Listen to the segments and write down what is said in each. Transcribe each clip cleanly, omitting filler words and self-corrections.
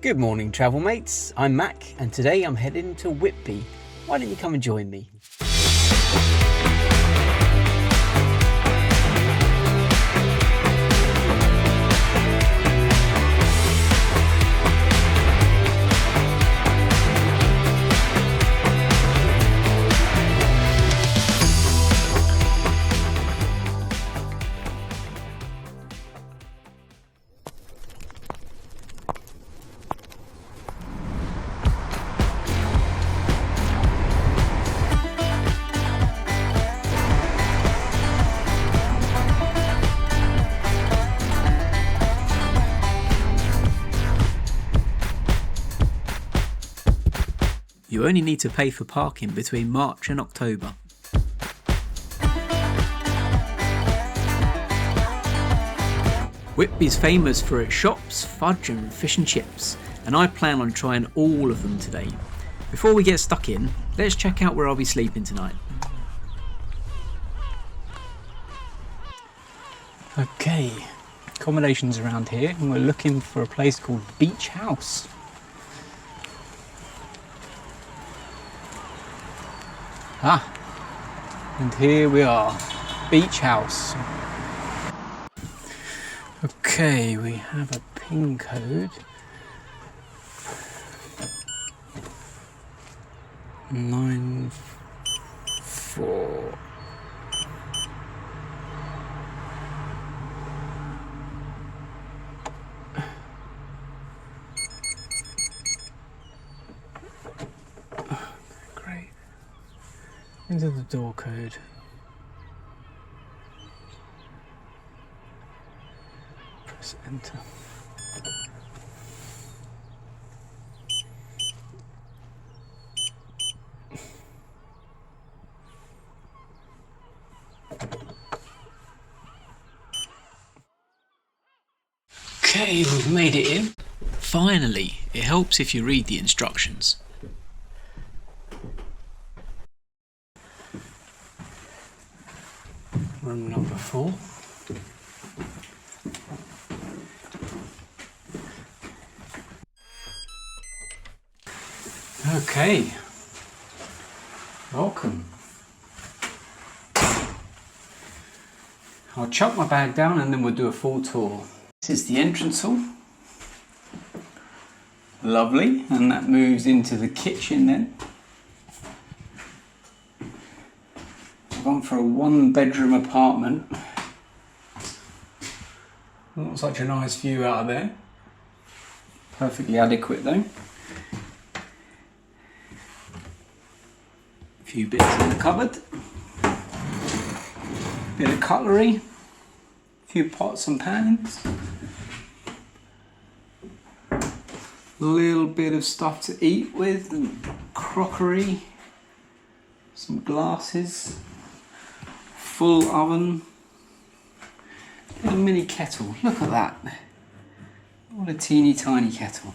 Good morning, travel mates. I'm Mac, and today I'm heading to Whitby. Why don't you come and join me? You only need to pay for parking between March and October. Whitby's famous for its shops, fudge and fish and chips, and I plan on trying all of them today. Before we get stuck in, let's check out where I'll be sleeping tonight. Okay, accommodation's around here and we're looking for a place called Beach House. And here we are, Beach House. Okay, we have a PIN code. 94. Into the door code. Press enter. Okay, we've made it in. Finally, it helps if you read the instructions. Room number 4. Okay, welcome. I'll chuck my bag down and then we'll do a full tour. This is the entrance hall. Lovely, and that moves into the kitchen then. Gone for a 1-bedroom apartment. Not such a nice view out of there. Perfectly adequate though. A few bits in the cupboard. Bit of cutlery. A few pots and pans. A little bit of stuff to eat with, and crockery. Some glasses. Full oven, little mini kettle, look at that, what a teeny tiny kettle.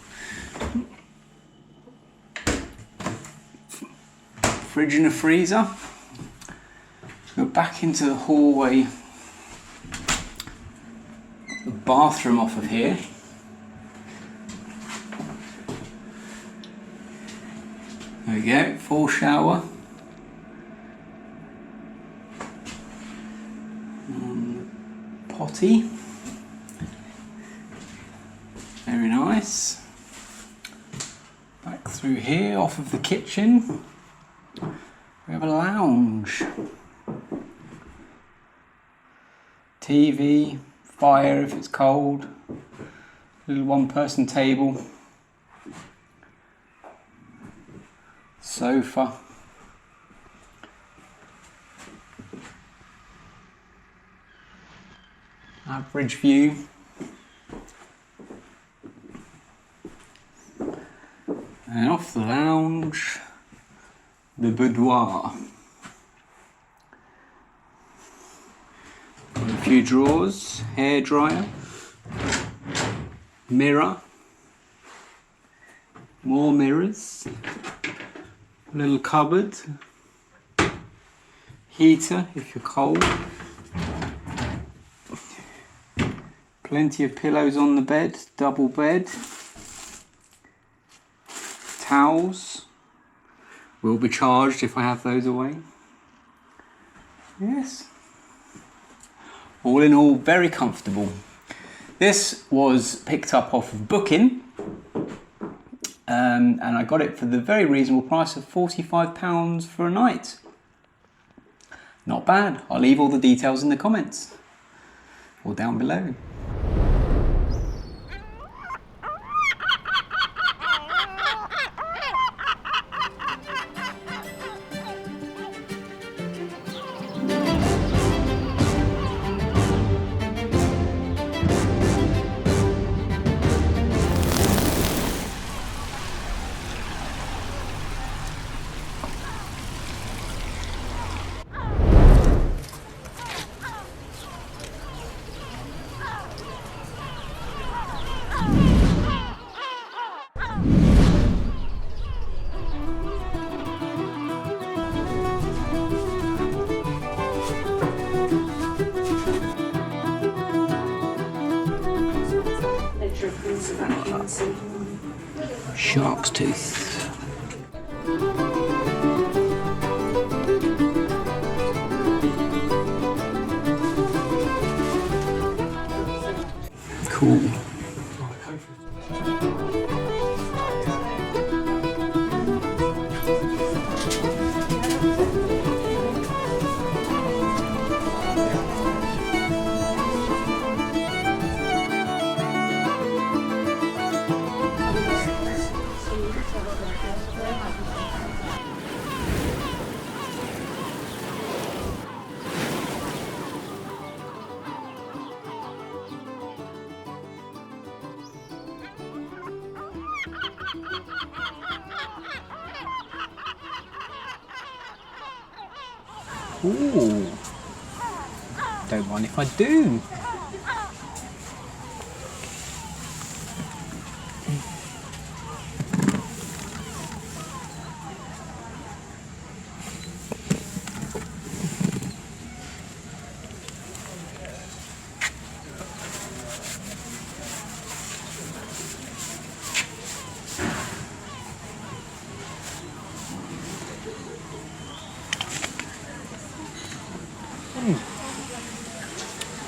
Fridge and a freezer. Go back into the hallway, the bathroom off of here. There we go, full shower. Potty, very nice. Back through here, off of the kitchen, we have a lounge. TV, fire if it's cold, little 1-person table, sofa. Average view. And off the lounge, the boudoir. Got a few drawers, hairdryer, mirror, more mirrors, little cupboard, heater if you're cold. Plenty of pillows on the bed, double bed. Towels will be charged if I have those away. Yes. All in all, very comfortable. This was picked up off of Booking, and I got it for the very reasonable price of £45 for a night. Not bad. I'll leave all the details in the comments or down below. Shark's tooth. Cool. Ooh, don't mind if I do.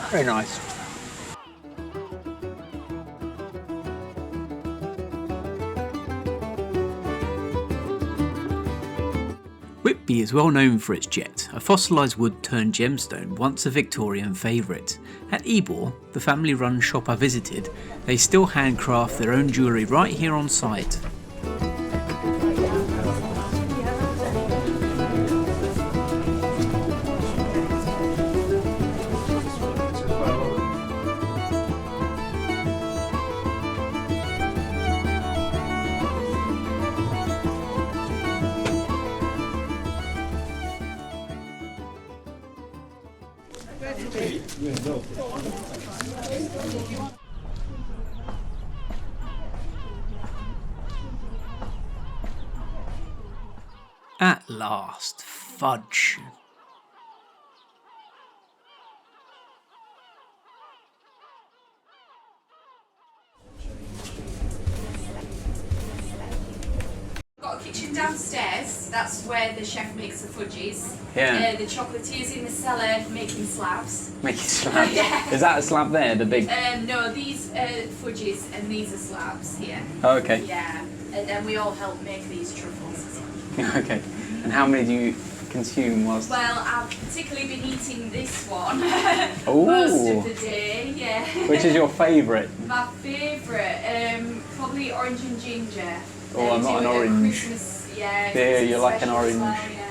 Very nice. Whitby is well known for its jet, a fossilised wood turned gemstone, once a Victorian favourite. At Ebor, the family run shop I visited, they still handcraft their own jewellery right here on site. At last, Fudge. Got a kitchen downstairs, that's where the chef makes the fudges. Yeah. The chocolatier's in the cellar making slabs. Making slabs? Yeah. Is that a slab there, the big? No, these are fudges and these are slabs here. Oh, okay. Yeah, and then we all help make these truffles. Okay. And how many do you consume whilst? Well, I've particularly been eating this one Ooh. most of the day, yeah. Which is your favourite? My favourite, probably orange and ginger. Oh, I'm not an Do it at orange. Christmas, yeah. There, Christmas you're like an special as orange. well, yeah.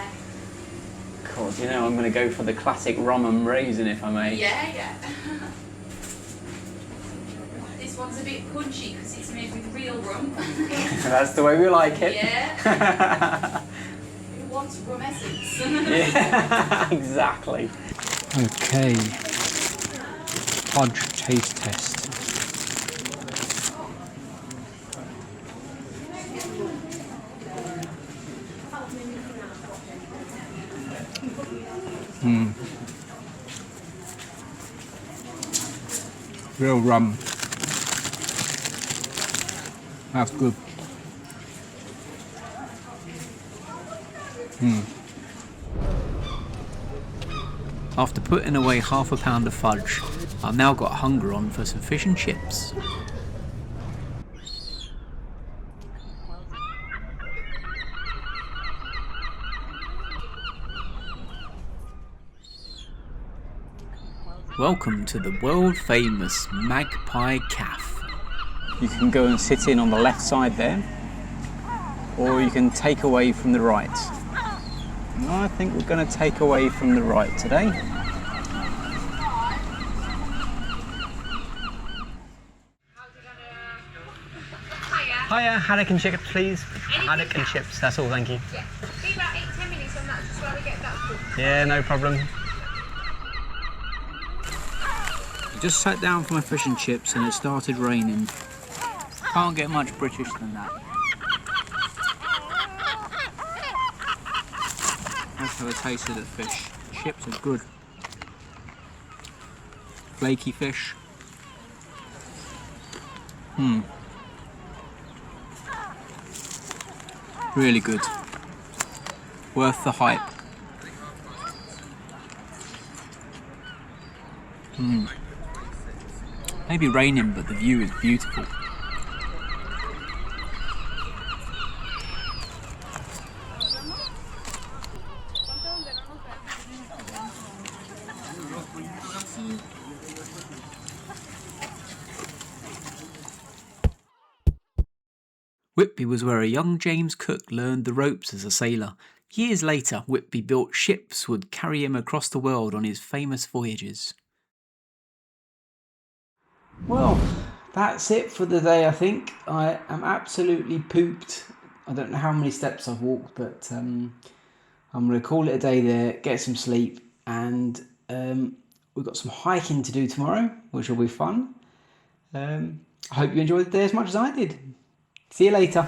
God, you know, I'm going to go for the classic rum and raisin if I may. Yeah, yeah. This one's a bit punchy because it's made with real rum. That's the way we like it. Yeah. Who wants rum essence? Yeah, exactly. Okay. Fudge taste test. Real rum. That's good. After putting away half a pound of fudge, I've now got hunger on for some fish and chips. Welcome to the world famous Magpie Cafe. You can go and sit in on the left side there, or you can take away from the right. I think we're going to take away from the right today. Hiya, haddock and chips, please. Haddock and chips, that's all, thank you. Yeah. Be about 8-10 minutes on that, just while we get that cooked. Yeah, no problem. I just sat down for my fish and chips and it started raining. Can't get much British than that. Let's have a taste of the fish. Chips are good. Flaky fish. Really good. Worth the hype. Maybe raining, but the view is beautiful. Whitby was where a young James Cook learned the ropes as a sailor. Years later, Whitby built ships would carry him across the world on his famous voyages. Well, that's it for the day, I think. I am absolutely pooped. I don't know how many steps I've walked, but I'm going to call it a day there, get some sleep, and we've got some hiking to do tomorrow, which will be fun. I hope you enjoyed the day as much as I did. See you later.